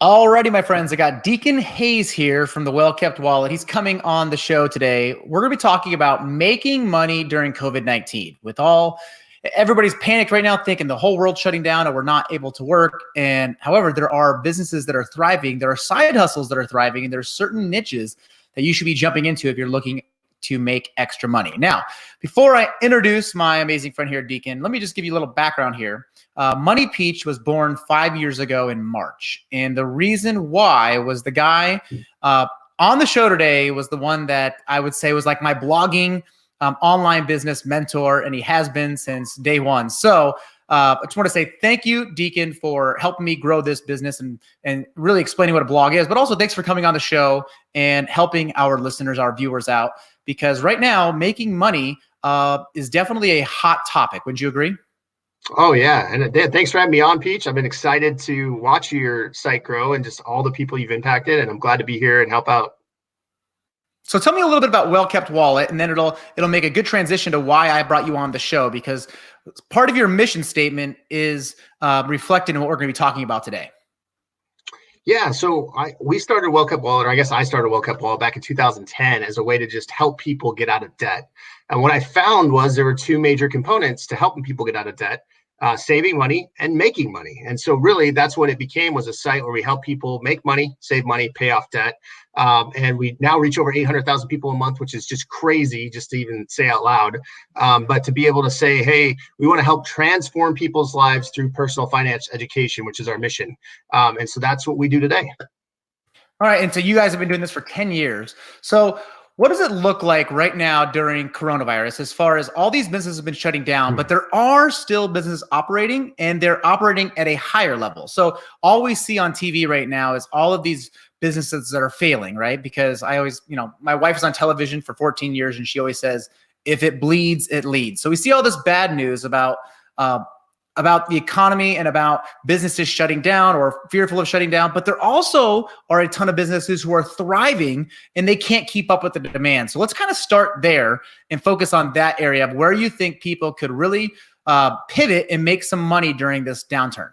Alrighty, my friends, I got Deacon Hayes here from the Well Kept Wallet. He's coming on the show today. We're going to be talking about making money during COVID-19. Everybody's panicked right now, thinking the whole world's shutting down and we're not able to work. And however, there are businesses that are thriving, there are side hustles that are thriving, and there's certain niches that you should be jumping into if you're looking to make extra money. Now, before I introduce my amazing friend here, Deacon, let me just give you a little background here. Money Peach was born 5 years ago in March. And the reason why was the guy on the show today was the one that I would say was like my blogging online business mentor, and he has been since day one. So I just want to say thank you, Deacon, for helping me grow this business and really explaining what a blog is, but also thanks for coming on the show and helping our listeners, our viewers out, because right now making money is definitely a hot topic. Wouldn't you agree? Oh, yeah. And thanks for having me on, Peach. I've been excited to watch your site grow and just all the people you've impacted. And I'm glad to be here and help out. So tell me a little bit about Well Kept Wallet, and then it'll make a good transition to why I brought you on the show, because part of your mission statement is reflected in what we're going to be talking about today. Yeah, so we started Well Kept Wallet, or I guess I started Well Kept Wallet back in 2010 as a way to just help people get out of debt. And what I found was there were two major components to helping people get out of debt: saving money and making money. And so really that's what it became, was a site where we help people make money, save money, pay off debt. And we now reach over 800,000 people a month, which is just crazy just to even say out loud. But to be able to say, hey, we want to help transform people's lives through personal finance education, which is our mission. And so that's what we do today. All right. And so you guys have been doing this for 10 years. So what does it look like right now during coronavirus, as far as all these businesses have been shutting down, but there are still businesses operating, and they're operating at a higher level? So all we see on TV right now is all of these businesses that are failing, right? Because I always, my wife is on television for 14 years, and she always says, if it bleeds, it leads. So we see all this bad news about the economy and about businesses shutting down or fearful of shutting down, but there also are a ton of businesses who are thriving and they can't keep up with the demand. So let's kind of start there and focus on that area of where you think people could really pivot and make some money during this downturn.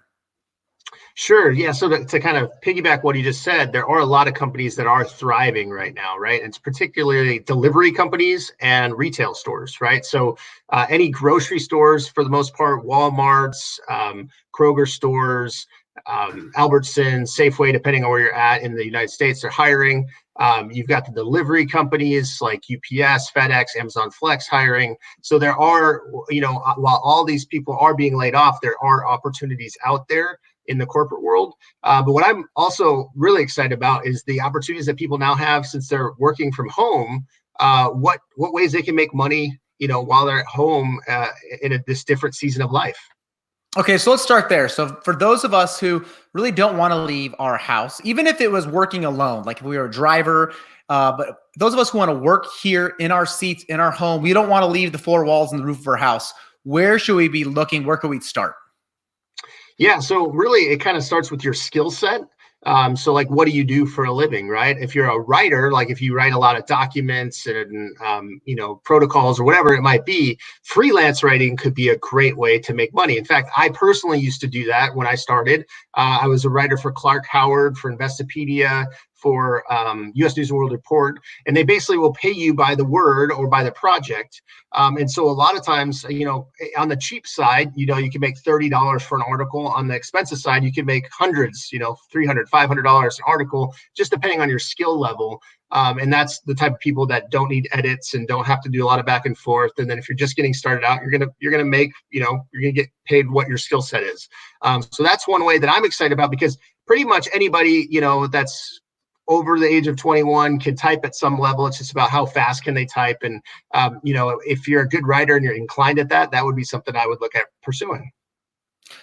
Sure. Yeah. So to kind of piggyback what you just said, there are a lot of companies that are thriving right now, right? It's particularly delivery companies and retail stores, right? So any grocery stores, for the most part, Walmart's, Kroger stores, Albertsons, Safeway, depending on where you're at in the United States, they're hiring. You've got the delivery companies like UPS, FedEx, Amazon Flex hiring. So there are, while all these people are being laid off, there are opportunities out there in the corporate world. But what I'm also really excited about is the opportunities that people now have since they're working from home. What ways they can make money, while they're at home in this different season of life. Okay, so let's start there. So for those of us who really don't want to leave our house, even if it was working alone, like if we were a driver, but those of us who want to work here in our seats, in our home, we don't want to leave the four walls and the roof of our house. Where should we be looking? Where could we start? Yeah, so really it kind of starts with your skill set. So like, what do you do for a living, right? If you're a writer, like if you write a lot of documents and, protocols or whatever it might be, freelance writing could be a great way to make money. In fact, I personally used to do that when I started. I was a writer for Clark Howard, for Investopedia, for U.S. News and World Report, and they basically will pay you by the word or by the project. And so a lot of times, on the cheap side, you can make $30 for an article. On the expensive side, you can make hundreds, $300, $500 an article, just depending on your skill level. And that's the type of people that don't need edits and don't have to do a lot of back and forth. And then if you're just getting started out, you're gonna make, you're gonna get paid what your skill set is. So that's one way that I'm excited about, because pretty much anybody, that's over the age of 21 can type at some level. It's just about how fast can they type. And, if you're a good writer and you're inclined at that, that would be something I would look at pursuing.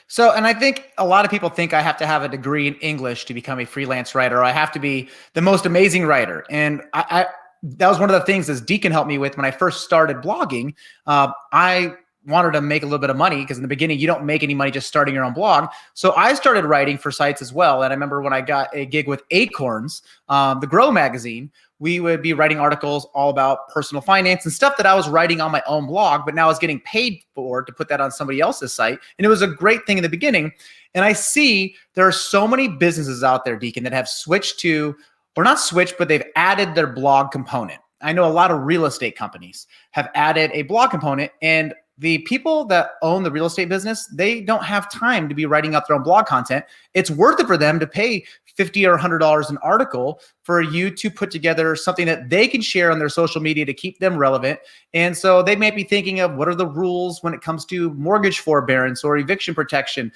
So, and I think a lot of people think I have to have a degree in English to become a freelance writer, or I have to be the most amazing writer. And that was one of the things as Deacon helped me with when I first started blogging. I wanted to make a little bit of money, because in the beginning, you don't make any money just starting your own blog. So I started writing for sites as well. And I remember when I got a gig with Acorns, the Grow magazine, we would be writing articles all about personal finance and stuff that I was writing on my own blog, but now I was getting paid for to put that on somebody else's site. And it was a great thing in the beginning. And I see there are so many businesses out there, Deacon, that have switched to, or not switched, but they've added their blog component. I know a lot of real estate companies have added a blog component, and the people that own the real estate business, they don't have time to be writing out their own blog content. It's worth it for them to pay $50 or $100 an article for you to put together something that they can share on their social media to keep them relevant. And so they may be thinking of, what are the rules when it comes to mortgage forbearance or eviction protection?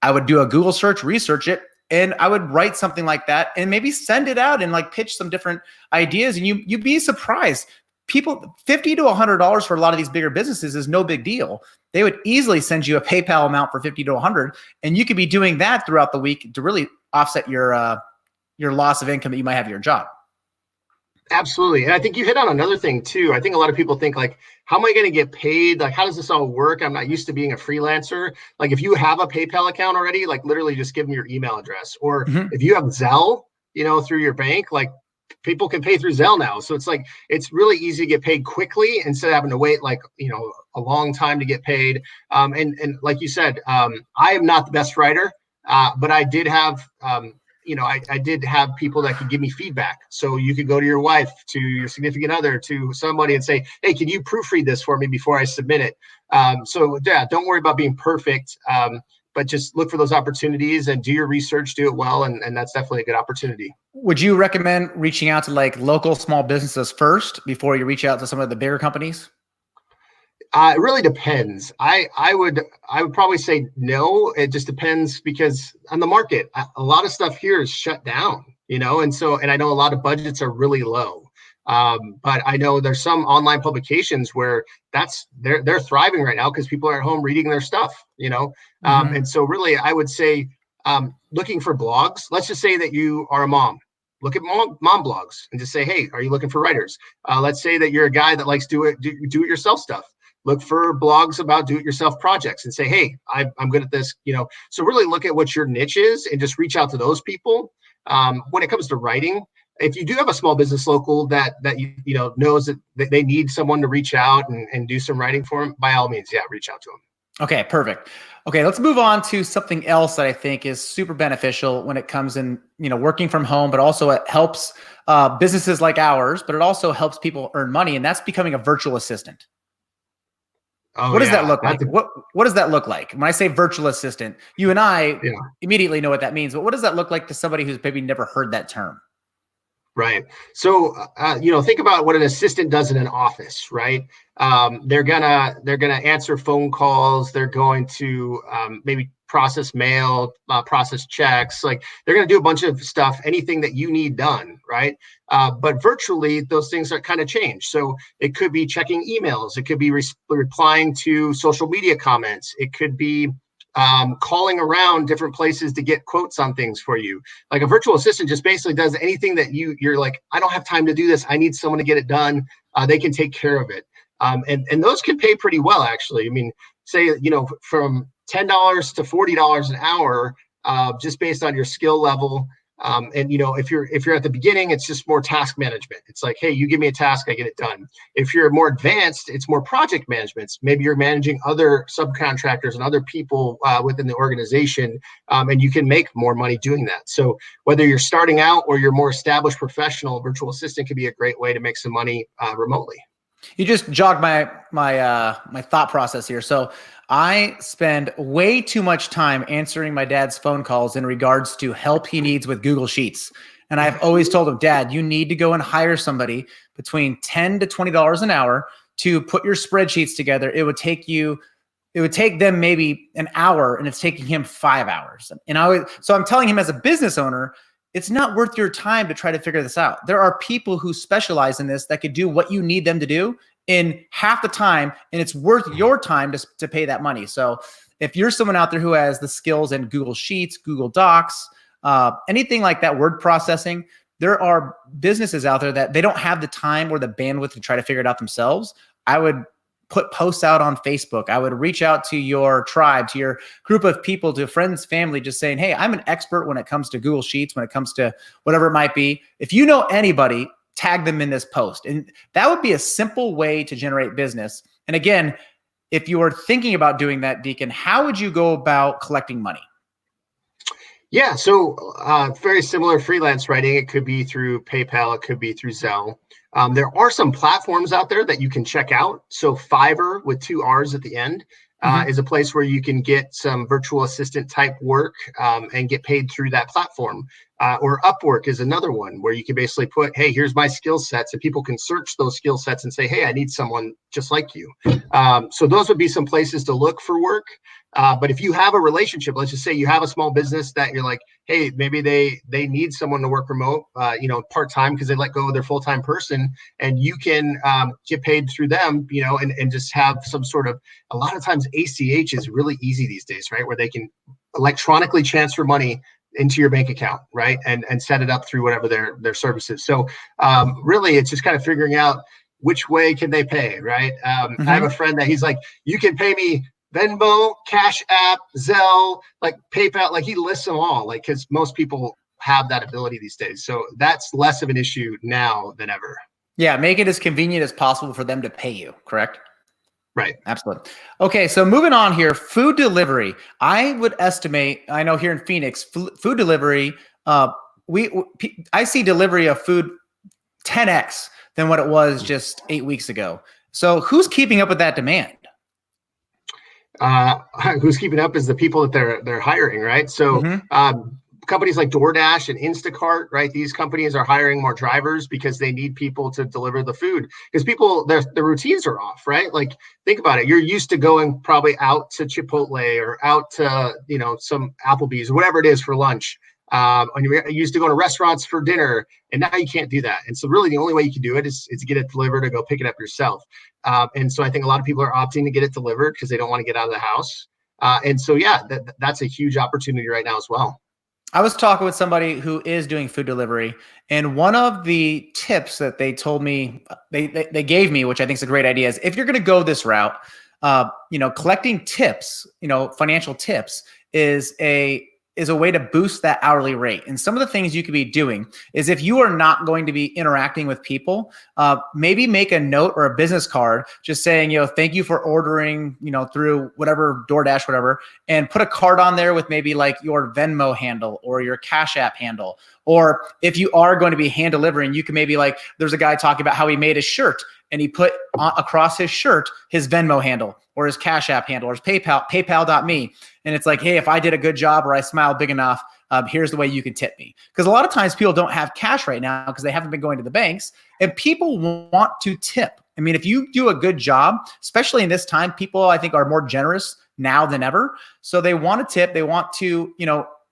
I would do a Google search, research it, and I would write something like that and maybe send it out and like pitch some different ideas. And you'd be surprised. People, $50 to $100 for a lot of these bigger businesses is no big deal. They would easily send you a PayPal amount for $50 to $100, and you could be doing that throughout the week to really offset your loss of income that you might have at your job. Absolutely. And I think you hit on another thing too. I think a lot of people think like, how am I going to get paid? Like, how does this all work? I'm not used to being a freelancer. Like, if you have a PayPal account already, like literally just give them your email address. Or if you have Zelle, through your bank, like people can pay through Zelle now. So it's like, it's really easy to get paid quickly instead of having to wait like, a long time to get paid. And like you said, I am not the best writer, but I did have, I did have people that could give me feedback. So you could go to your wife, to your significant other, to somebody and say, hey, can you proofread this for me before I submit it? So yeah, don't worry about being perfect, but just look for those opportunities and do your research, do it well. And that's definitely a good opportunity. Would you recommend reaching out to like local small businesses first before you reach out to some of the bigger companies? It really depends. I would probably say no. It just depends, because on the market, a lot of stuff here is shut down, and I know a lot of budgets are really low. But I know there's some online publications where they're thriving right now because people are at home reading their stuff, and so really I would say, looking for blogs. Let's just say that you are a mom. Look at mom blogs and just say, hey, are you looking for writers? Let's say that you're a guy that likes do it yourself stuff. Look for blogs about do-it-yourself projects and say, hey, I'm good at this, So really look at what your niche is and just reach out to those people. When it comes to writing, if you do have a small business local that knows that they need someone to reach out and do some writing for them, by all means, yeah, reach out to them. Okay, perfect. Okay, let's move on to something else that I think is super beneficial when it comes in, working from home, but also it helps businesses like ours, but it also helps people earn money, and that's becoming a virtual assistant. Oh, what does that look like? What does that look like? When I say virtual assistant, you and I immediately know what that means, but what does that look like to somebody who's maybe never heard that term? Right. So, think about what an assistant does in an office, right? They're gonna answer phone calls. They're going to maybe process mail, process checks. Like, they're gonna do a bunch of stuff, anything that you need done, right? But virtually, those things are kind of changed. So it could be checking emails. It could be replying to social media comments. It could be calling around different places to get quotes on things for you. Like, a virtual assistant just basically does anything that you're like, I don't have time to do this. I need someone to get it done. They can take care of it. And those can pay pretty well, actually. I mean, say, from $10 to $40 an hour, just based on your skill level. And if you're at the beginning, it's just more task management. It's like, hey, you give me a task, I get it done. If you're more advanced, it's more project management. Maybe you're managing other subcontractors and other people within the organization, and you can make more money doing that. So whether you're starting out or you're more established professional, virtual assistant can be a great way to make some money remotely. You just jogged my thought process here. So I spend way too much time answering my dad's phone calls in regards to help he needs with Google Sheets. And I've always told him, Dad, you need to go and hire somebody between $10 to $20 an hour to put your spreadsheets together. It would take them maybe an hour, and it's taking him 5 hours. And so I'm telling him, as a business owner, it's not worth your time to try to figure this out. There are people who specialize in this that could do what you need them to do in half the time, and it's worth your time to pay that money. So if you're someone out there who has the skills in Google Sheets, Google Docs, anything like that, word processing, there are businesses out there that they don't have the time or the bandwidth to try to figure it out themselves. I would put posts out on Facebook. I would reach out to your tribe, to your group of people, to friends, family, just saying, hey, I'm an expert when it comes to Google Sheets, when it comes to whatever it might be. If you know anybody, tag them in this post. And that would be a simple way to generate business. And again, if you are thinking about doing that, Deacon, how would you go about collecting money? Yeah, so very similar freelance writing. It could be through PayPal, it could be through Zelle. There are some platforms out there that you can check out. So Fiverr with two R's at the end Hmm. is a place where you can get some virtual assistant type work and get paid through that platform. Or Upwork is another one where you can basically put, hey, here's my skill sets, and people can search those skill sets and say, hey, I need someone just like you. So those would be some places to look for work. But if you have a relationship, let's just say you have a small business that you're like, hey, maybe they need someone to work remote, part time because they let go of their full time person, and you can get paid through them, and just have some sort of. A lot of times, ACH is really easy these days, right? Where they can electronically transfer money into your bank account, right, and set it up through whatever their services. So really, it's just kind of figuring out which way can they pay, right? I have Hmm. a friend that he's like, you can pay me Venmo, Cash App, Zelle, like PayPal, like he lists them all, like because most people have that ability these days. So that's less of an issue now than ever. Yeah, make it as convenient as possible for them to pay you, correct? Right. Absolutely. Okay, so moving on here, food delivery. I would estimate, I know here in Phoenix, food delivery, I see delivery of food 10x than what it was just 8 weeks ago. So who's keeping up with that demand? uh, who's keeping up is the people that they're hiring, right? So Hmm. companies like DoorDash and Instacart, right? These companies are hiring more drivers because they need people to deliver the food because people their routines are off, right? Like think about it. You're used to going probably out to Chipotle or out to some Applebee's or whatever it is for lunch. And you're used to going to restaurants for dinner, and now you can't do that. And so, really, the only way you can do it is to get it delivered or go pick it up yourself. And so, I think a lot of people are opting to get it delivered because they don't want to get out of the house. And so, yeah, that's a huge opportunity right now as well. I was talking with somebody who is doing food delivery, and one of the tips that they told me, they gave me, which I think is a great idea, is if you're going to go this route, collecting tips, financial tips is a way to boost that hourly rate. And some of the things you could be doing is if you are not going to be interacting with people, maybe make a note or a business card just saying, thank you for ordering, through whatever DoorDash, whatever, and put a card on there with maybe like your Venmo handle or your Cash App handle. Or if you are going to be hand delivering, you can maybe like, there's a guy talking about how he made a shirt and he put across his shirt his Venmo handle or his Cash App handle or his paypal.me. And it's like, hey, if I did a good job or I smiled big enough, here's the way you can tip me. Because a lot of times people don't have cash right now because they haven't been going to the banks, and people want to tip. I mean, if you do a good job, especially in this time, people I think are more generous now than ever. So they want to tip, they want to,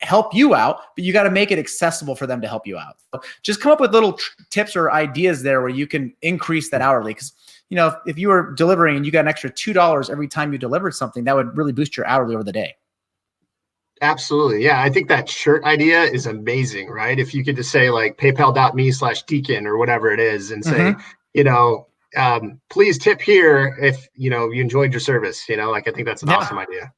help you out, but you got to make it accessible for them to help you out. So just come up with little tips or ideas there where you can increase that hourly. Because if you were delivering and you got an extra $2 every time you delivered something, that would really boost your hourly over the day. Absolutely. Yeah. I think that shirt idea is amazing, right? If you could just say like paypal.me/deacon or whatever it is and say, Mm-hmm. you know, please tip here if, you enjoyed your service, like I think that's an Yeah. awesome idea.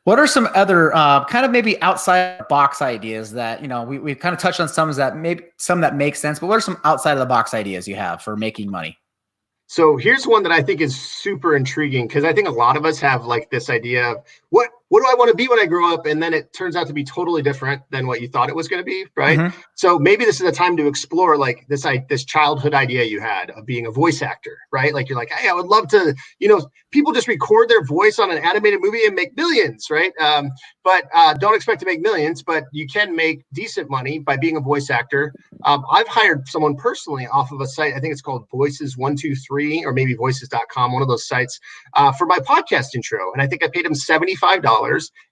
What are some other kind of maybe outside the box ideas that, we've kind of touched on some that make sense, but what are some outside of the box ideas you have for making money? So here's one that I think is super intriguing because I think a lot of us have like this idea of what do I want to be when I grow up, and then it turns out to be totally different than what you thought it was going to be, right? Mm-hmm. So maybe this is a time to explore like this childhood idea you had of being a voice actor, right? Like you're like, hey, I would love to, people just record their voice on an animated movie and make millions, right? But don't expect to make millions, but you can make decent money by being a voice actor. I've hired someone personally off of a site, I think it's called Voices123 or maybe voices.com, one of those sites, for my podcast intro. And I think I paid him $75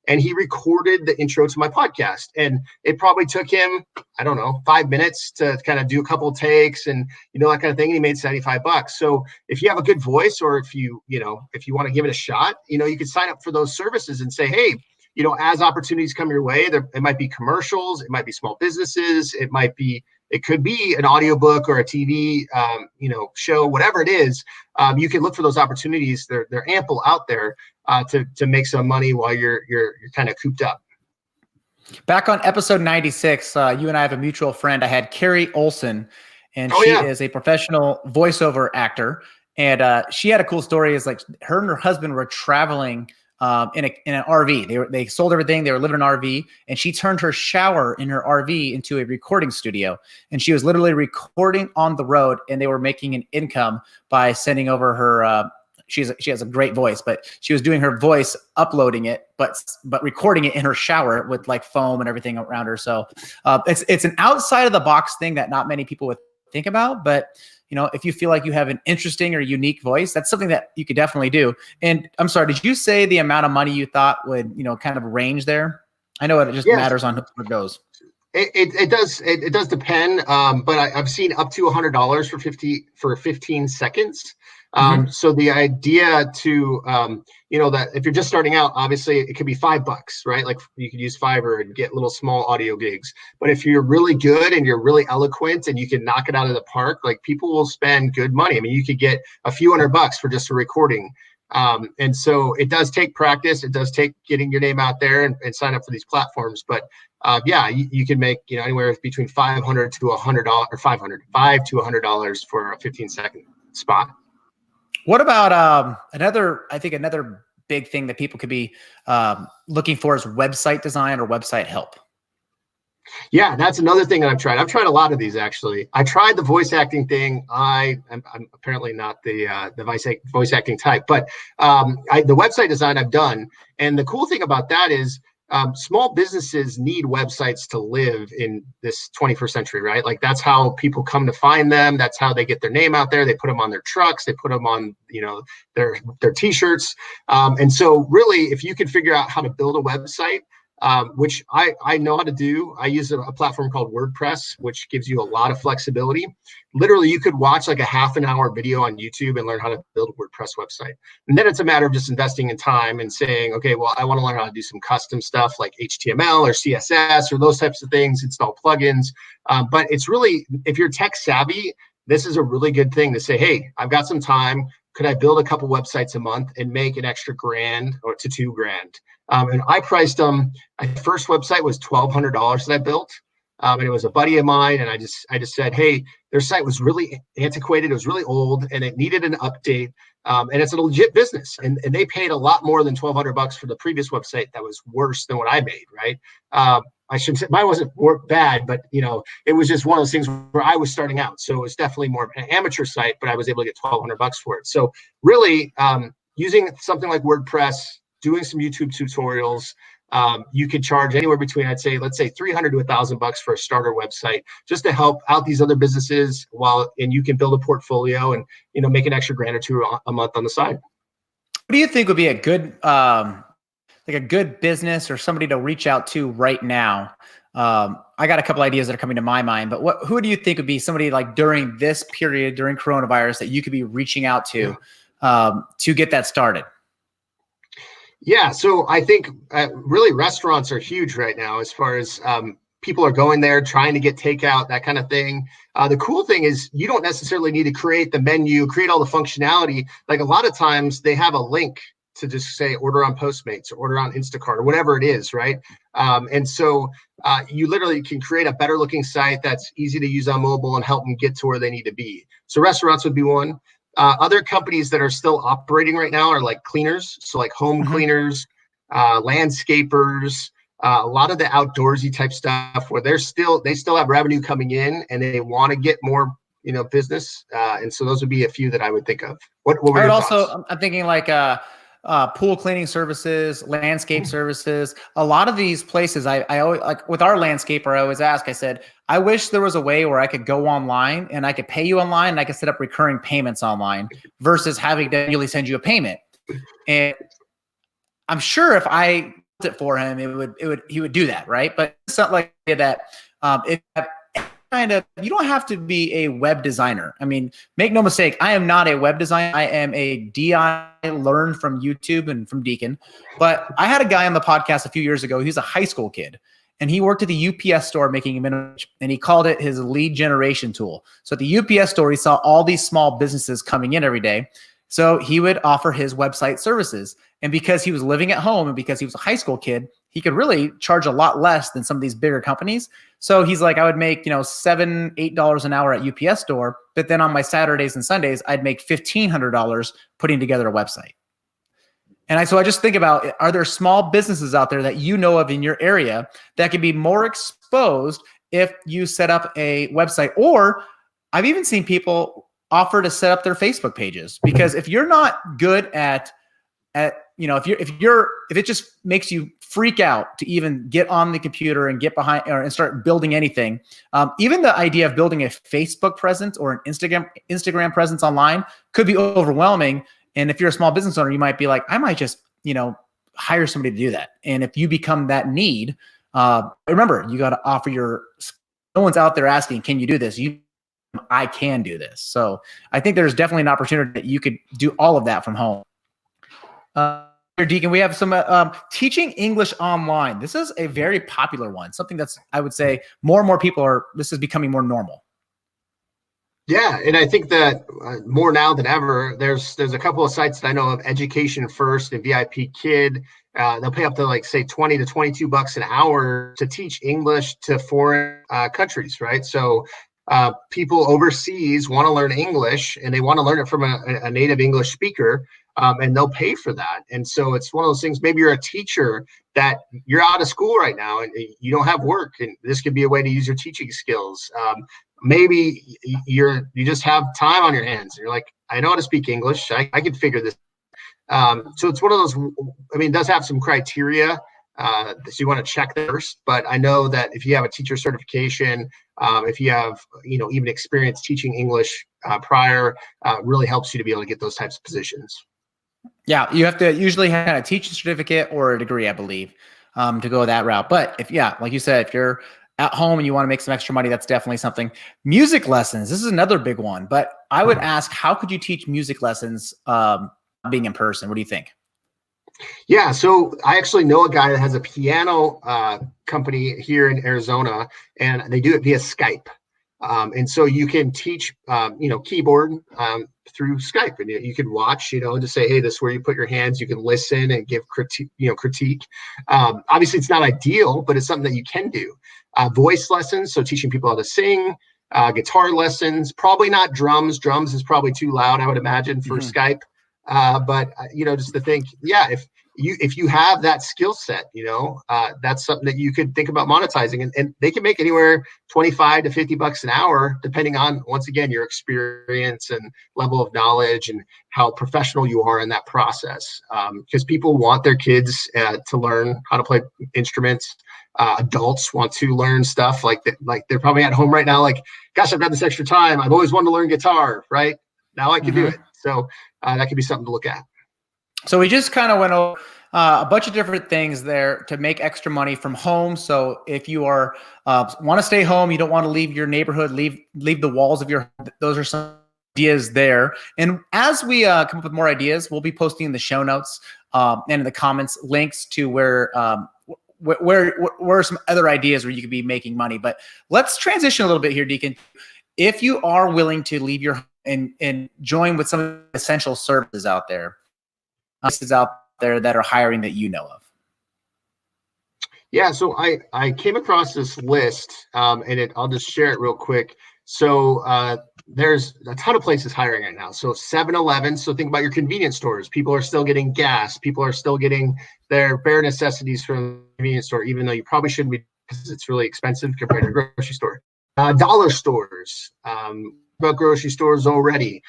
and he recorded the intro to my podcast. And it probably took him, I don't know, 5 minutes to kind of do a couple of takes and, that kind of thing. And he made $75. So if you have a good voice or if you want to give it a shot, you could sign up for those services and say, hey, as opportunities come your way, it might be commercials, it might be small businesses, it could be an audiobook or a TV, show, whatever it is. You can look for those opportunities. They're ample out there to make some money while you're kind of cooped up. Back on episode 96, you and I have a mutual friend. I had Carrie Olson, and Oh she yeah, is a professional voiceover actor. And she had a cool story. Is like her and her husband were traveling in an RV. They sold everything. They were living in an RV, and she turned her shower in her RV into a recording studio. And she was literally recording on the road, and they were making an income by sending over her. She has a great voice, but she was doing her voice, uploading it, but recording it in her shower with like foam and everything around her. So it's an outside of the box thing that not many people would think about, but if you feel like you have an interesting or unique voice, that's something that you could definitely do. And I'm sorry, did you say the amount of money you thought would, kind of range there? I know it just matters on who it goes. It does depend. But I've seen up to $100 for 15 seconds. So the idea to, that if you're just starting out, obviously it could be $5, right? Like you could use Fiverr and get little small audio gigs. But if you're really good and you're really eloquent and you can knock it out of the park, like people will spend good money. I mean, you could get a few $100 for just a recording. And so it does take practice. It does take getting your name out there and sign up for these platforms. But you can make, anywhere between $500 to $100 or $5 to $100 for a 15-second spot. What about another big thing that people could be looking for is website design or website help? Yeah, that's another thing that I've tried. I've tried a lot of these, actually. I tried the voice acting thing. I'm apparently not the voice acting type, but the website design I've done. And the cool thing about that is small businesses need websites to live in this 21st century, right? Like that's how people come to find them. That's how they get their name out there. They put them on their trucks. They put them on, their t-shirts. And so really, if you can figure out how to build a website, which I know how to do. I use a platform called WordPress, which gives you a lot of flexibility. Literally, you could watch like a half an hour video on YouTube and learn how to build a WordPress website. And then it's a matter of just investing in time and saying, okay, well, I want to learn how to do some custom stuff like HTML or CSS or those types of things, install plugins. But it's really, if you're tech savvy, this is a really good thing to say, hey, I've got some time. Could I build a couple websites a month and make an extra $1,000 or to $2,000? And I priced them. My first website was $1,200 that I built. And it was a buddy of mine. And I just said, hey, their site was really antiquated. It was really old and it needed an update. And it's a legit business. And they paid a lot more than $1,200 for the previous website that was worse than what I made, right? I shouldn't say mine wasn't bad, but it was just one of those things where I was starting out. So it was definitely more of an amateur site, but I was able to get $1,200 for it. So really using something like WordPress, doing some YouTube tutorials, you could charge anywhere between, let's say $300 to $1,000 for a starter website, just to help out these other businesses and you can build a portfolio and, make an extra $1,000 or $2,000 a month on the side. What do you think would be a good, like a good business or somebody to reach out to right now? I got a couple ideas that are coming to my mind, but who do you think would be somebody like during this period, during coronavirus, that you could be reaching out to get that started? Yeah, so I think really restaurants are huge right now as far as people are going there trying to get takeout, that kind of thing. The cool thing is you don't necessarily need to create the menu, create all the functionality. Like a lot of times they have a link to just say order on Postmates or order on Instacart or whatever it is, right? And so you literally can create a better looking site that's easy to use on mobile and help them get to where they need to be. So restaurants would be one. Other companies that are still operating right now are like cleaners. So like home cleaners, landscapers, a lot of the outdoorsy type stuff where they still have revenue coming in and they want to get more, business. And so those would be a few that I would think of. What were your thoughts? I'm thinking like pool cleaning services, landscape services. A lot of these places, I always, like with our landscaper, I always ask, I said, I wish there was a way where I could go online and I could pay you online and I could set up recurring payments online versus having to annually send you a payment. And I'm sure if I did it for him, he would do that, right? But it's not like that. You don't have to be a web designer. I mean, make no mistake, I am not a web designer. I am a DI learned from YouTube and from Deacon. But I had a guy on the podcast a few years ago. He's a high school kid. And he worked at the UPS store making a minimum wage, and he called it his lead generation tool. So at the UPS store, he saw all these small businesses coming in every day. So he would offer his website services. And because he was living at home and because he was a high school kid, he could really charge a lot less than some of these bigger companies. So he's like, I would make, $7, $8 an hour at UPS store. But then on my Saturdays and Sundays, I'd make $1,500 putting together a website. And so I just think about, are there small businesses out there that you know of in your area that could be more exposed if you set up a website? Or I've even seen people offer to set up their Facebook pages, because if you're not good at if it just makes you freak out to even get on the computer and get behind and start building anything, even the idea of building a Facebook presence or an Instagram presence online could be overwhelming. And if you're a small business owner, you might be like, I might just, hire somebody to do that. And if you become that need, remember, you got to offer no one's out there asking, can you do this? I can do this. So I think there's definitely an opportunity that you could do all of that from home. Here, Deacon, we have some teaching English online. This is a very popular one, something that's, I would say, more and more people this is becoming more normal. Yeah, and I think that more now than ever, there's a couple of sites that I know of, Education First and VIP Kid. They'll pay up to like say $20 to $22 an hour to teach English to foreign countries, right? So people overseas want to learn English, and they want to learn it from a native English speaker, and they'll pay for that. And so it's one of those things. Maybe you're a teacher that you're out of school right now and you don't have work, and this could be a way to use your teaching skills. Maybe you just have time on your hands. You're like, I know how to speak English. I can figure this. So it's one of those. I mean, it does have some criteria. So you want to check that first. But I know that if you have a teacher certification, if you have even experience teaching English prior, really helps you to be able to get those types of positions. Yeah, you have to usually have a teaching certificate or a degree, I believe, to go that route. But like you said, if you're at home and you want to make some extra money, that's definitely something. Music lessons, this is another big one. But I would ask, how could you teach music lessons being in person? What do you think? Yeah, so I actually know a guy that has a piano company here in Arizona, and they do it via Skype. And so you can teach, keyboard through Skype, and you can watch, to say, hey, this is where you put your hands. You can listen and give critique. Obviously, it's not ideal, but it's something that you can do. Voice lessons, so teaching people how to sing. Guitar lessons, probably not drums. Drums is probably too loud, I would imagine, for Skype. But just to think, if you have that skill set, that's something that you could think about monetizing, and they can make anywhere $25 to $50 an hour, depending on, once again, your experience and level of knowledge and how professional you are in that process. Because people want their kids to learn how to play instruments. Adults want to learn stuff like they're probably at home right now. Like, gosh, I've got this extra time. I've always wanted to learn guitar, right? Now I can do it. So that could be something to look at. So we just kind of went over a bunch of different things there to make extra money from home. So if you are want to stay home, you don't want to leave your neighborhood, leave the walls of your home, those are some ideas there. And as we come up with more ideas, we'll be posting in the show notes and in the comments links to where are some other ideas where you could be making money. But let's transition a little bit here, Deacon. If you are willing to leave your home and join with some of the essential services out there, that are hiring that you know of. Yeah, so I came across this list, and I'll just share it real quick. So there's a ton of places hiring right now. So 7-Eleven, so think about your convenience stores. People are still getting gas. People are still getting their bare necessities from the convenience store, even though you probably shouldn't be, because it's really expensive compared to a grocery store. Dollar stores, about grocery stores already.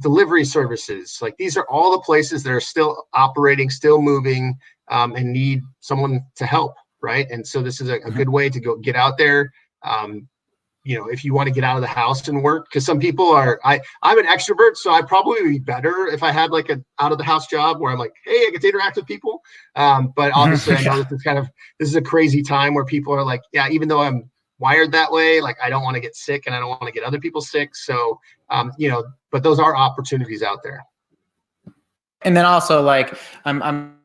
Delivery services, like these are all the places that are still operating, still moving, and need someone to help, right? And so this is a good way to go get out there. If you want to get out of the house and work, because some people are, I'm an extrovert, so I'd probably be better if I had like an out of the house job where I'm like, hey, I get to interact with people. But obviously I know this is a crazy time where people are like, yeah, even though I'm wired that way, like I don't want to get sick and I don't want to get other people sick. So, but those are opportunities out there. And then also, like I'm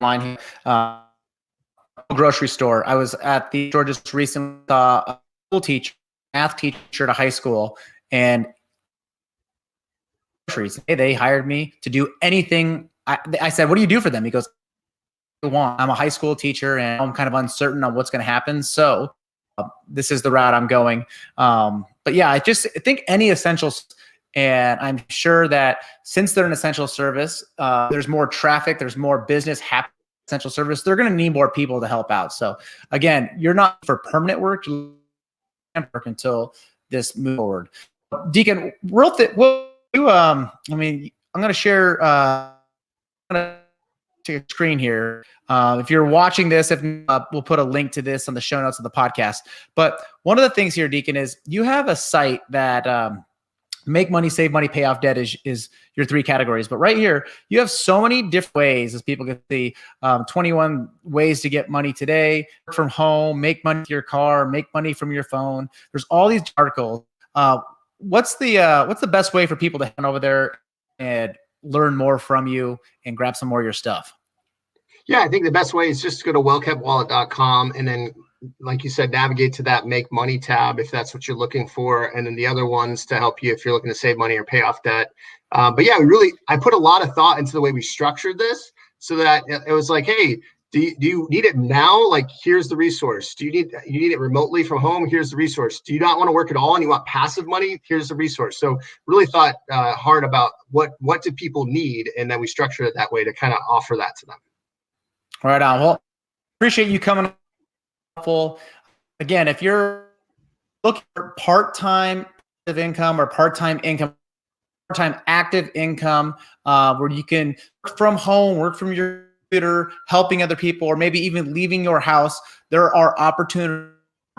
online grocery store. I was at the store just recently, a school teacher, math teacher at a high school, and they hired me to do anything. I said, what do you do for them? He goes, I'm a high school teacher and I'm kind of uncertain on what's going to happen. So this is the route I'm going. But yeah, I just think any essentials, And I'm sure that since they're an essential service, there's more traffic, there's more business happening in essential service. They're going to need more people to help out. So again, you're not for permanent work, until this moves forward. Deacon, real quick, I'm going to share. I'm going to take a screen here. If you're watching this, we'll put a link to this on the show notes of the podcast. But one of the things here, Deacon, is you have a site that make money, save money, pay off debt is your 3 categories. But right here, you have so many different ways, as people get the 21 ways to get money today, work from home, make money with your car, make money from your phone. There's all these articles. What's the best way for people to head over there and learn more from you and grab some more of your stuff? Yeah, I think the best way is just to go to wellkeptwallet.com and then, like you said, navigate to that Make Money tab if that's what you're looking for, and then the other ones to help you if you're looking to save money or pay off debt. But yeah, I put a lot of thought into the way we structured this so that it was like, hey, do you need it now? Like, here's the resource. Do you need it remotely from home? Here's the resource. Do you not want to work at all and you want passive money? Here's the resource. So really thought hard about what do people need, and then we structured it that way to kind of offer that to them. Right on. Well, appreciate you coming. Again, if you're looking for part-time income or part-time active income, where you can work from home, work from your computer, helping other people, or maybe even leaving your house, there are opportunities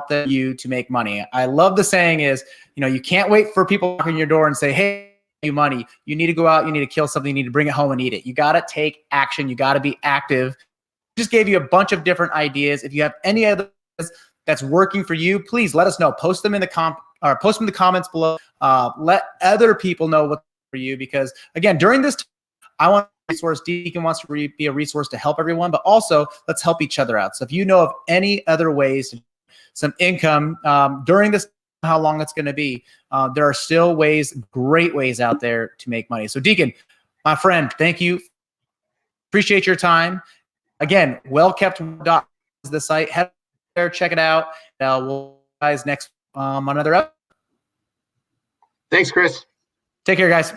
for you to make money. I love the saying is, you can't wait for people knocking your door and say, hey, you money. You need to go out, you need to kill something, you need to bring it home and eat it. You got to take action. You got to be active. Just gave you a bunch of different ideas. If you have any other that's working for you, please let us know. Post them in the comments below. Let other people know what's for you, because again, during this time, I want a resource. Deacon wants to be a resource to help everyone, but also let's help each other out. So if you know of any other ways to some income during this, how long it's going to be, there are still great ways out there to make money. So Deacon, my friend, thank you. Appreciate your time. Again, wellkept.com is the site. Head there, check it out. We'll see you guys next on another episode. Thanks, Chris. Take care, guys.